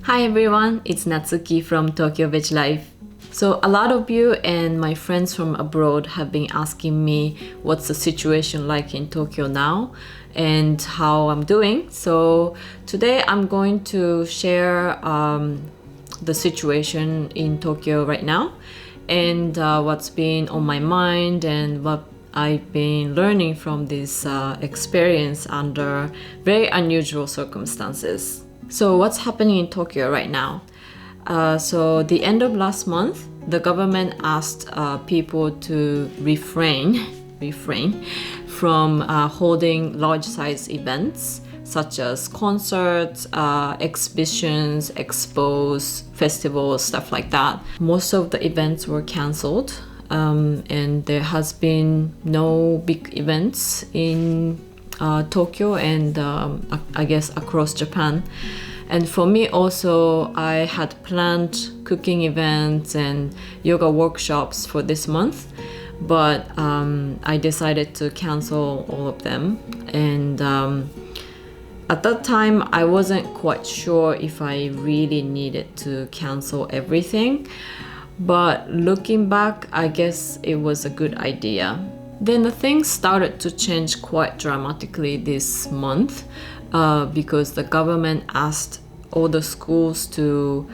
Hi everyone, it's Natsuki from Tokyo Beach Life. So a lot of you and my friends from abroad have been asking me what's the situation like in Tokyo now and how I'm doing. So today I'm going to share the situation in Tokyo right now and what's been on my mind and what I've been learning from this experience under very unusual circumstances. So what's happening in Tokyo right now? So the end of last month, the government asked people to refrain from holding large-size events such as concerts, exhibitions, expos, festivals, stuff like that. Most of the events were cancelled, and there has been no big events in Tokyo and I guess across Japan. And for me also, I had planned cooking events and yoga workshops for this month, but I decided to cancel all of them. And at that time, I wasn't quite sure if I really needed to cancel everything. But looking back, I guess it was a good idea. Then the things started to change quite dramatically this month because the government asked all the schools to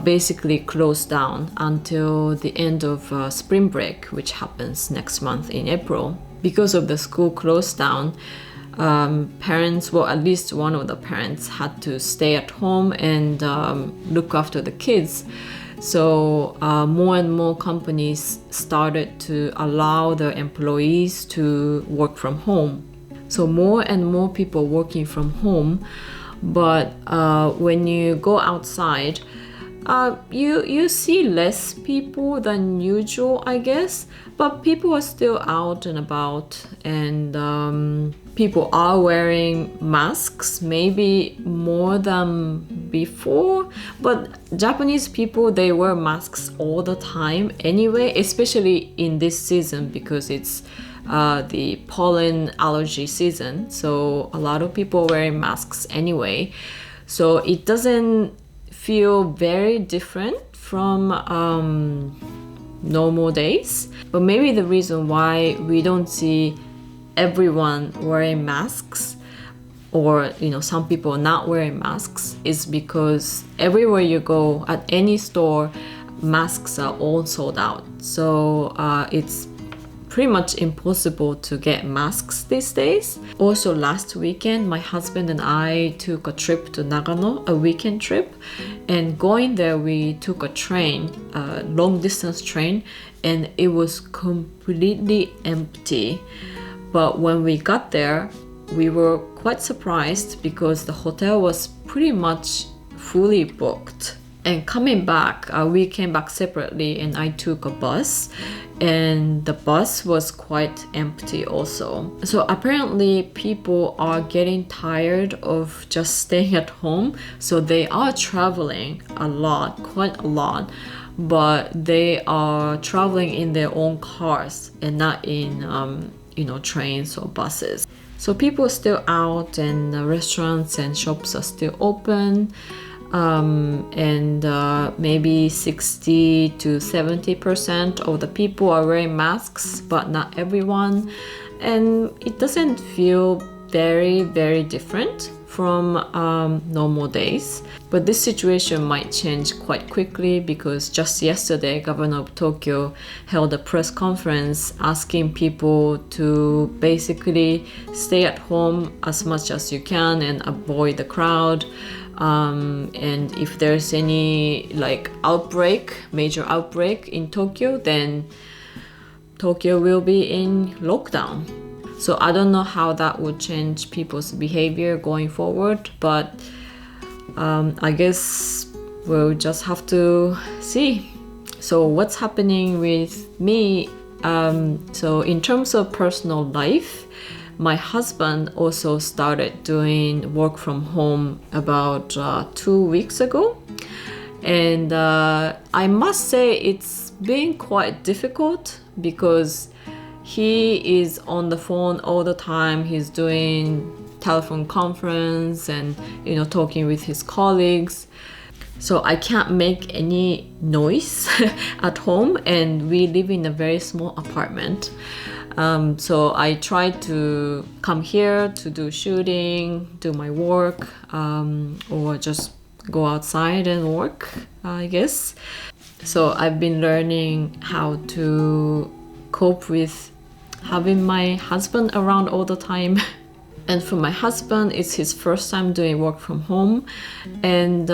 basically close down until the end of spring break, which happens next month in April. Because of the school closed down, parents, well, at least one of the parents had to stay at home and look after the kids. So more and more companies started to allow their employees to work from home. So more and more people working from home, but when you go outside, you see less people than usual, I guess, but people are still out and about, and people are wearing masks, maybe more than before, but Japanese people, they wear masks all the time anyway, especially in this season because it's the pollen allergy season, so a lot of people wearing masks anyway, so it doesn't feel very different from normal days. But maybe the reason why we don't see everyone wearing masks, or some people not wearing masks, is because everywhere you go at any store, masks are all sold out. So it's pretty much impossible to get masks these days. Also last weekend, my husband and I took a trip to Nagano, a weekend trip, and going there we took a train, a long distance train, and it was completely empty. But when we got there, we were quite surprised because the hotel was pretty much fully booked. And coming back, we came back separately and I took a bus, and the bus was quite empty also. So apparently people are getting tired of just staying at home, so they are traveling a lot, quite a lot, but they are traveling in their own cars and not in trains or buses. So people are still out, and restaurants and shops are still open. And maybe 60 to 70% of the people are wearing masks, but not everyone. And it doesn't feel very, very different from normal days. But this situation might change quite quickly because just yesterday, Governor of Tokyo held a press conference asking people to basically stay at home as much as you can and avoid the crowd. And if there's any major outbreak in Tokyo, then Tokyo will be in lockdown. So I don't know how that would change people's behavior going forward, but I guess we'll just have to see. So what's happening with me? So in terms of personal life, my husband also started doing work from home about 2 weeks ago. And I must say it's been quite difficult because he is on the phone all the time. He's doing telephone conference and talking with his colleagues. So I can't make any noise at home, and we live in a very small apartment. So I try to come here to do shooting, do my work, or just go outside and work, I guess. So I've been learning how to cope with having my husband around all the time. And for my husband, it's his first time doing work from home, and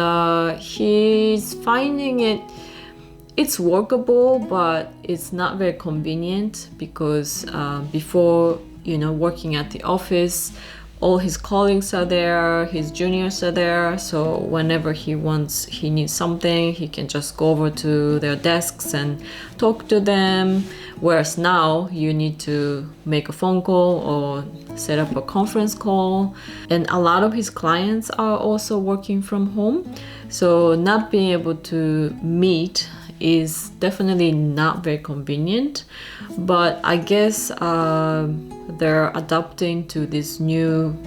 he's finding it's workable, but it's not very convenient because before, working at the office, all his colleagues are there, his juniors are there, so whenever he needs something, he can just go over to their desks and talk to them. Whereas now you need to make a phone call or set up a conference call. And a lot of his clients are also working from home, so not being able to meet is definitely not very convenient. But I guess they're adapting to this new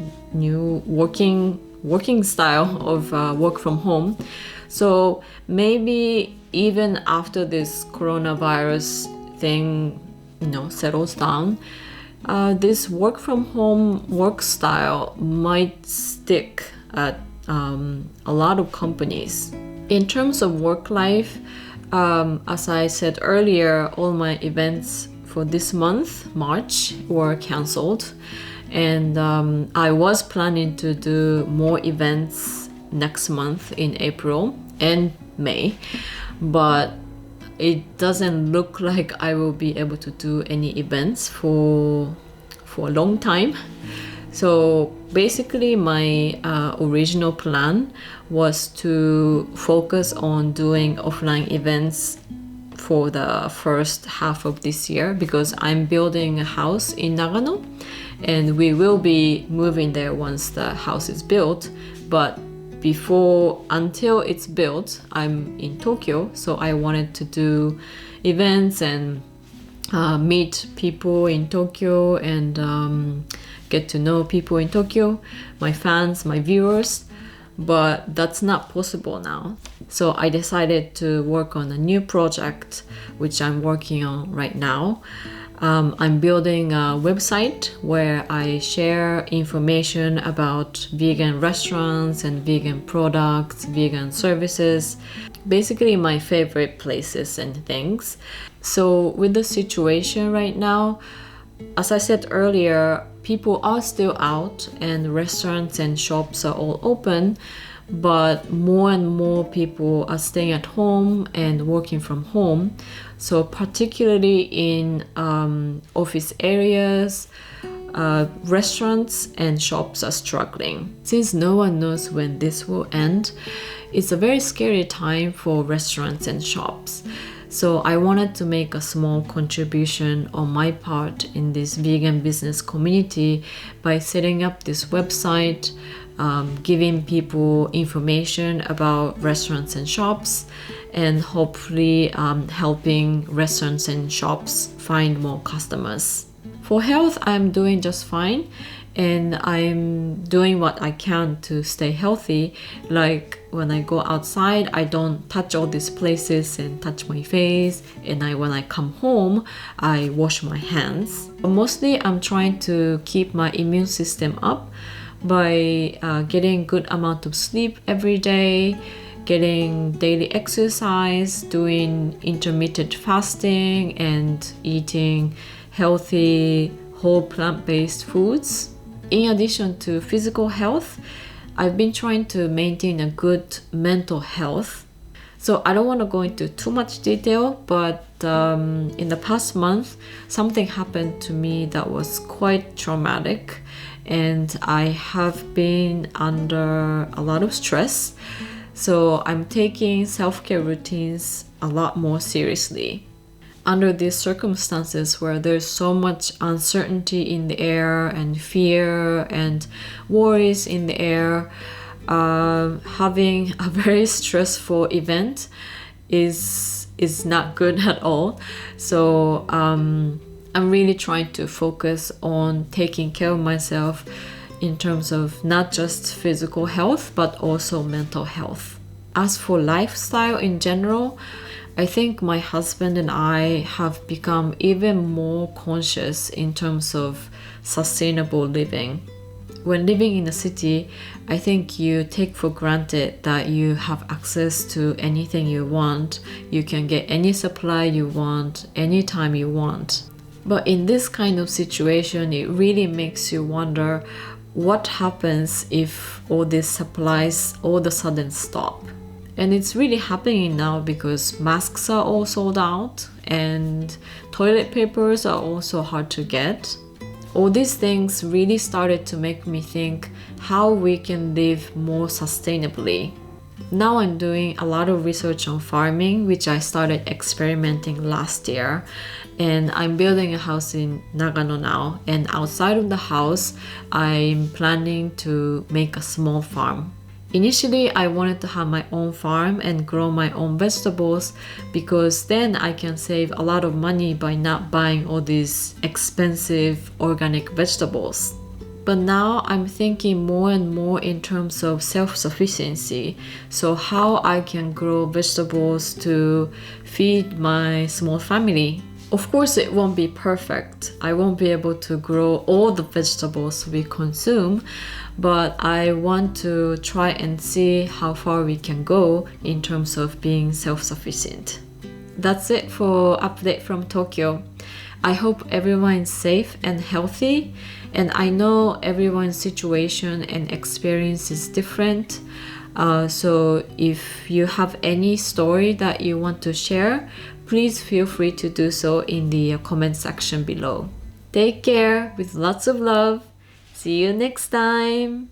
working style of work from home. So maybe even after this coronavirus thing, settles down, this work from home work style might stick at a lot of companies. In terms of work life, as I said earlier, all my events for this month, March, were cancelled. And I was planning to do more events next month in April and May, but it doesn't look like I will be able to do any events for a long time. So basically my original plan was to focus on doing offline events for the first half of this year, because I'm building a house in Nagano and we will be moving there once the house is built. But until it's built, I'm in Tokyo, so I wanted to do events and meet people in Tokyo and get to know people in Tokyo, my fans, my viewers. But that's not possible now. So I decided to work on a new project, which I'm working on right now. I'm building a website where I share information about vegan restaurants and vegan products, vegan services, basically my favorite places and things. So with the situation right now, as I said earlier, people are still out and restaurants and shops are all open, but more and more people are staying at home and working from home. So particularly in office areas, restaurants and shops are struggling. Since no one knows when this will end, it's a very scary time for restaurants and shops. So I wanted to make a small contribution on my part in this vegan business community by setting up this website, giving people information about restaurants and shops, and hopefully helping restaurants and shops find more customers. For health, I'm doing just fine, and I'm doing what I can to stay healthy. Like when I go outside, I don't touch all these places and touch my face, and when I come home, I wash my hands. Mostly I'm trying to keep my immune system up by getting good amount of sleep every day, getting daily exercise, doing intermittent fasting, and eating healthy whole plant-based foods. In addition to physical health, I've been trying to maintain a good mental health. So I don't want to go into too much detail, but in the past month, something happened to me that was quite traumatic, and I have been under a lot of stress. So I'm taking self-care routines a lot more seriously. Under these circumstances where there's so much uncertainty in the air and fear and worries in the air, having a very stressful event is not good at all. So I'm really trying to focus on taking care of myself in terms of not just physical health, but also mental health. As for lifestyle in general, I think my husband and I have become even more conscious in terms of sustainable living. When living in a city, I think you take for granted that you have access to anything you want. You can get any supply you want, anytime you want. But in this kind of situation, it really makes you wonder what happens if all these supplies all of a sudden stop. And it's really happening now because masks are all sold out and toilet papers are also hard to get. All these things really started to make me think how we can live more sustainably. Now I'm doing a lot of research on farming, which I started experimenting last year. And I'm building a house in Nagano now. And outside of the house, I'm planning to make a small farm. Initially, I wanted to have my own farm and grow my own vegetables because then I can save a lot of money by not buying all these expensive organic vegetables. But now I'm thinking more and more in terms of self-sufficiency. So how I can grow vegetables to feed my small family. Of course, it won't be perfect. I won't be able to grow all the vegetables we consume, but I want to try and see how far we can go in terms of being self-sufficient. That's it for update from Tokyo. I hope everyone is safe and healthy, and I know everyone's situation and experience is different. So if you have any story that you want to share, please feel free to do so in the comment section below. Take care with lots of love. See you next time.